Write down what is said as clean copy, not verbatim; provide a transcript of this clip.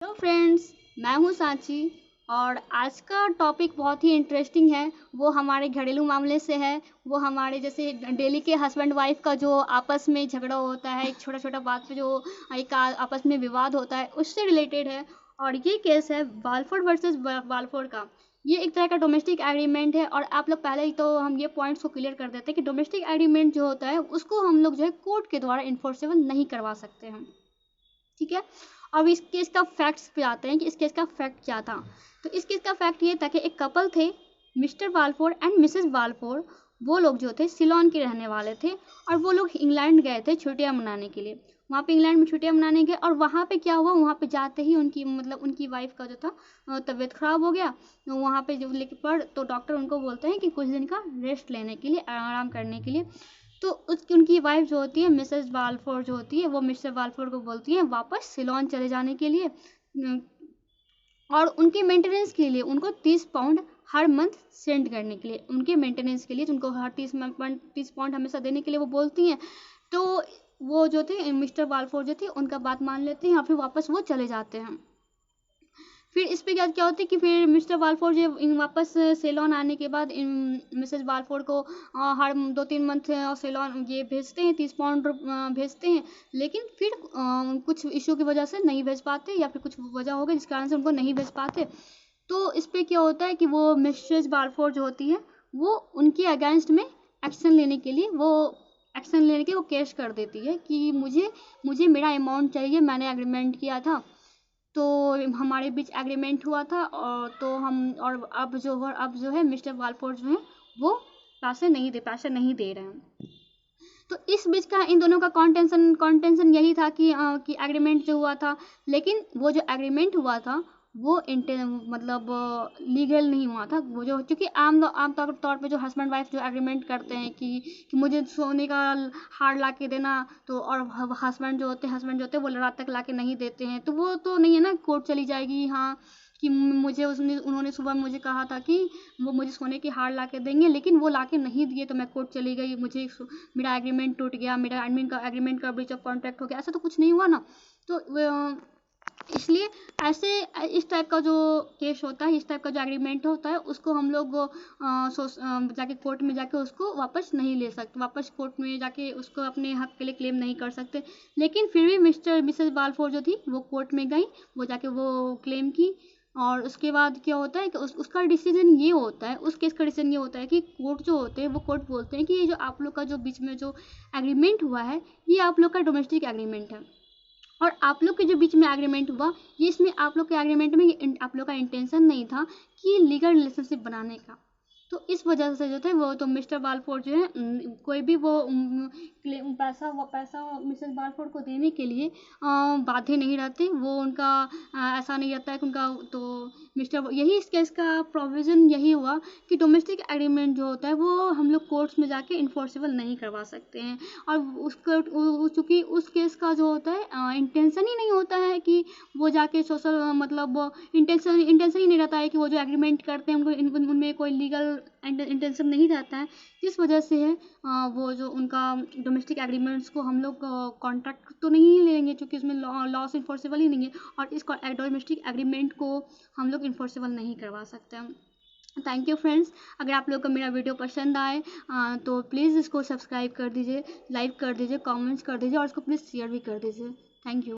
Hello friends, मैं हूँ सांची। और आज का टॉपिक बहुत ही इंटरेस्टिंग है। वो हमारे घरेलू मामले से है। वो हमारे जैसे डेली के हस्बैंड वाइफ का जो आपस में झगड़ा होता है, एक छोटा छोटा बात पे जो एक आपस में विवाद होता है, उससे रिलेटेड है। और ये केस है बालफोर्ड वर्सेस बालफोर्ड का। ये एक तरह का डोमेस्टिक एग्रीमेंट है। और आप लोग पहले ही तो हम ये पॉइंट्स को क्लियर कर देते हैं कि डोमेस्टिक एग्रीमेंट जो होता है उसको हम लोग जो है कोर्ट के द्वारा इन्फोर्सेबल नहीं करवा सकते हैं। ठीक है। अब इस केस का फैक्ट्स पे आते हैं कि इस केस का फैक्ट क्या था। तो इस केस का फैक्ट ये था कि एक कपल थे, मिस्टर बालफोर्ड एंड मिसेस बालफोर्ड। वो लोग जो थे सिलोन के रहने वाले थे। और वो लोग इंग्लैंड गए थे छुट्टियां मनाने के लिए। वहाँ पे इंग्लैंड में छुट्टियां मनाने गए और वहाँ पे क्या हुआ, वहाँ पे जाते ही उनकी उनकी वाइफ का जो था तबीयत खराब हो गया। तो वहाँ पे जब लेके पड़ तो डॉक्टर उनको बोलते हैं कि कुछ दिन का रेस्ट लेने के लिए, आराम करने के लिए। तो उसकी उनकी वाइफ जो होती है मिसेस बालफोर्ड जो होती है वो मिस्टर बालफोर्ड को बोलती है वापस सिलोन चले जाने के लिए। और उनके मेंटेनेंस के लिए उनको 30 पाउंड हर मंथ सेंड करने के लिए, उनके मेंटेनेंस के लिए उनको हर 30 पाउंड हमेशा देने के लिए वो बोलती हैं। तो वो जो थे मिस्टर बालफोर्ड जो थे उनका बात मान लेते हैं और फिर वापस वो चले जाते हैं। फिर इस पे क्या क्या होता है कि फिर मिस्टर बालफोर्ड जो वापस सेलोन आने के बाद मिसेस बालफोर्ड को हर 2-3 मंथ सेलोन ये भेजते हैं, 30 पाउंड भेजते हैं। लेकिन फिर कुछ इशू की वजह से नहीं भेज पाते या फिर कुछ वजह हो गई जिस कारण से उनको नहीं भेज पाते। तो इस पे क्या होता है कि वो मिस्ट्रेस बालफोर्ड जो होती है वो उनके अगेंस्ट में एक्शन लेने के वो केस कर देती है कि मुझे मुझे मेरा अमाउंट चाहिए, मैंने एग्रीमेंट किया था। तो हमारे बीच एग्रीमेंट हुआ था और तो हम और अब जो है मिस्टर वालफोर्ड जो है वो पैसे नहीं दे रहे हैं। तो इस बीच का इन दोनों का कॉन्टेंशन यही था कि एग्रीमेंट जो हुआ था। लेकिन वो जो एग्रीमेंट हुआ था वो मतलब लीगल नहीं हुआ था। वो जो क्योंकि आम तौर पे जो हस्बैंड वाइफ जो एग्रीमेंट करते हैं कि मुझे सोने का हार ला के देना, तो और हस्बैंड जो होते हैं वो रात तक ला के नहीं देते हैं, तो वो तो नहीं है ना, कोर्ट चली जाएगी। हाँ, कि मुझे उन्होंने सुबह मुझे कहा था कि वो मुझे सोने की हार ला के देंगे, लेकिन वो ला के नहीं दिए तो मैं कोर्ट चली गई, मेरा एग्रीमेंट टूट गया, मेरा एग्रीमेंट का ब्रीच ऑफ कॉन्ट्रैक्ट हो गया। ऐसा तो कुछ नहीं हुआ ना। तो इसलिए ऐसे इस टाइप का जो केस होता है, इस टाइप का जो एग्रीमेंट होता है उसको हम लोग जाके कोर्ट में जाके उसको वापस नहीं ले सकते, वापस कोर्ट में जाके उसको अपने हक के लिए क्लेम नहीं कर सकते। लेकिन फिर भी मिस्टर मिसेस बालफोर्ड जो थी वो कोर्ट में गई, वो जाके वो क्लेम की। और उसके बाद क्या होता है कि उसका डिसीजन ये होता है, उस केस का डिसीजन ये होता है कि कोर्ट जो होते हैं वो कोर्ट बोलते हैं कि ये जो आप लोग का जो बीच में जो एग्रीमेंट हुआ है ये आप लोग का डोमेस्टिक एग्रीमेंट है। और आप लोग के जो बीच में एग्रीमेंट हुआ ये इसमें आप लोग के एग्रीमेंट में आप लोग का इंटेंशन नहीं था कि लीगल रिलेशनशिप बनाने का। तो इस वजह से जो थे वो तो मिस्टर बालफोर्ड जो है कोई भी वो पैसा मिसेस बालफोर्ड को देने के लिए बाध्य नहीं रहते। वो उनका ऐसा नहीं रहता है कि उनका तो मिस्टर यही इस केस का प्रोविज़न यही हुआ कि डोमेस्टिक एग्रीमेंट जो होता है वो हम लोग कोर्ट्स में जाके इन्फोर्सेबल नहीं करवा सकते हैं। और चूँकि उस केस का जो होता है इंटेंशन ही नहीं होता है कि वो जाके सोशल मतलब इंटेंशन ही नहीं रहता है कि वो जो एग्रीमेंट करते हैं उनको उनमें कोई लीगल इंटेंशन नहीं रहता है। जिस वजह से है वो जो उनका डोमेस्टिक एग्रीमेंट्स को हम लोग कॉन्ट्रैक्ट तो नहीं लेंगे क्योंकि उसमें लॉस इन्फोर्सेबल ही नहीं है। और इस डोमेस्टिक एग्रीमेंट को हम लोग इन्फोर्सेबल नहीं करवा सकते हैं। Thank you friends. अगर आप लोग को मेरा वीडियो पसंद आए तो प्लीज़ इसको सब्सक्राइब कर दीजिए, लाइक कर दीजिए, कमेंट्स कर दीजिए और इसको प्लीज़ शेयर भी कर दीजिए। Thank you.